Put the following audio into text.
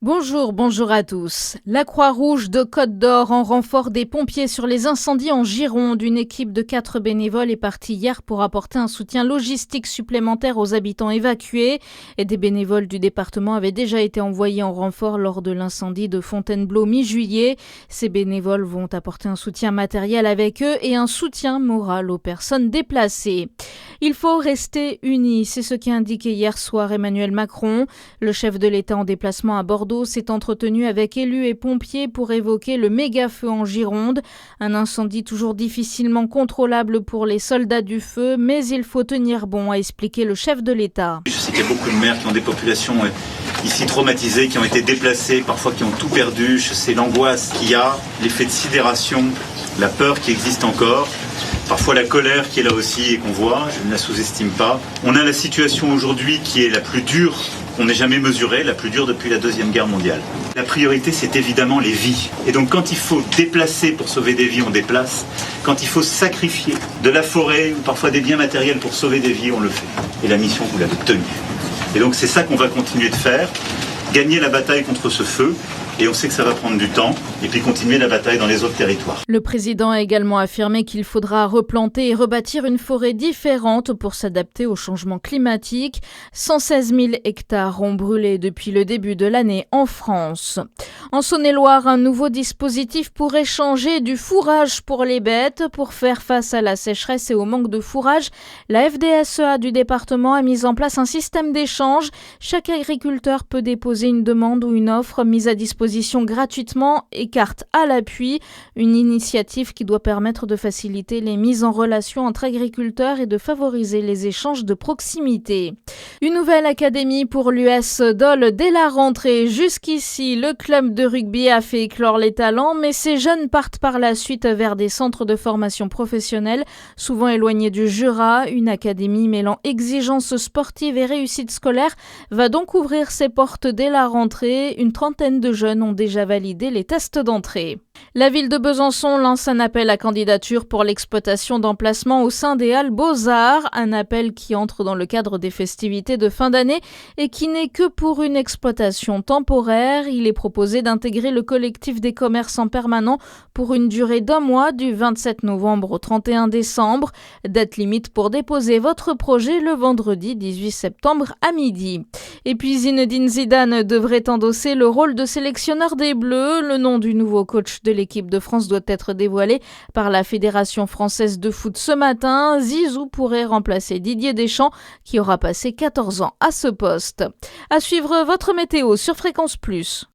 Bonjour à tous. La Croix-Rouge de Côte d'Or en renfort des pompiers sur les incendies en Gironde. Une équipe de 4 bénévoles est partie hier pour apporter un soutien logistique supplémentaire aux habitants évacués. Et des bénévoles du département avaient déjà été envoyés en renfort lors de l'incendie de Fontainebleau mi-juillet. Ces bénévoles vont apporter un soutien matériel avec eux et un soutien moral aux personnes déplacées. Il faut rester unis, c'est ce qu'a indiqué hier soir Emmanuel Macron. Le chef de l'État en déplacement à Bordeaux s'est entretenu avec élus et pompiers pour évoquer le méga-feu en Gironde. Un incendie toujours difficilement contrôlable pour les soldats du feu, mais il faut tenir bon, a expliqué le chef de l'État. Je sais qu'il y a beaucoup de maires qui ont des populations ici traumatisées, qui ont été déplacées, parfois qui ont tout perdu. Je sais l'angoisse qu'il y a, l'effet de sidération, la peur qui existe encore. Parfois la colère qui est là aussi et qu'on voit, je ne la sous-estime pas. On a la situation aujourd'hui qui est la plus dure qu'on n'ait jamais mesurée, la plus dure depuis la Deuxième Guerre mondiale. La priorité, c'est évidemment les vies. Et donc quand il faut déplacer pour sauver des vies, on déplace. Quand il faut sacrifier de la forêt ou parfois des biens matériels pour sauver des vies, on le fait. Et la mission, vous l'avez tenue. Et donc c'est ça qu'on va continuer de faire, gagner la bataille contre ce feu. Et on sait que ça va prendre du temps, et puis continuer la bataille dans les autres territoires. Le président a également affirmé qu'il faudra replanter et rebâtir une forêt différente pour s'adapter au changement climatique. 116 000 hectares ont brûlé depuis le début de l'année en France. En Saône-et-Loire, un nouveau dispositif pour échanger du fourrage pour les bêtes. Pour faire face à la sécheresse et au manque de fourrage, la FDSEA du département a mis en place un système d'échange. Chaque agriculteur peut déposer une demande ou une offre mise à disposition gratuitement et carte à l'appui. Une initiative qui doit permettre de faciliter les mises en relation entre agriculteurs et de favoriser les échanges de proximité. Une nouvelle académie pour l'US Dole dès la rentrée. Jusqu'ici, le club de rugby a fait éclore les talents, mais ces jeunes partent par la suite vers des centres de formation professionnelle, souvent éloignés du Jura. Une académie mêlant exigences sportives et réussite scolaire va donc ouvrir ses portes dès la rentrée. Une trentaine de jeunes ont déjà validé les tests d'entrée. La ville de Besançon lance un appel à candidature pour l'exploitation d'emplacements au sein des Halles Beaux-Arts, un appel qui entre dans le cadre des festivités de fin d'année et qui n'est que pour une exploitation temporaire. Il est proposé d'intégrer le collectif des commerçants permanents pour une durée d'1 mois, du 27 novembre au 31 décembre. Date limite pour déposer votre projet le vendredi 18 septembre à midi. Et puis Zinedine Zidane devrait endosser le rôle de sélectionneur des Bleus. Le nom du nouveau coach de l'équipe de France doit être dévoilé par la Fédération française de foot ce matin. Zizou pourrait remplacer Didier Deschamps qui aura passé 14 ans à ce poste. À suivre votre météo sur Fréquence Plus.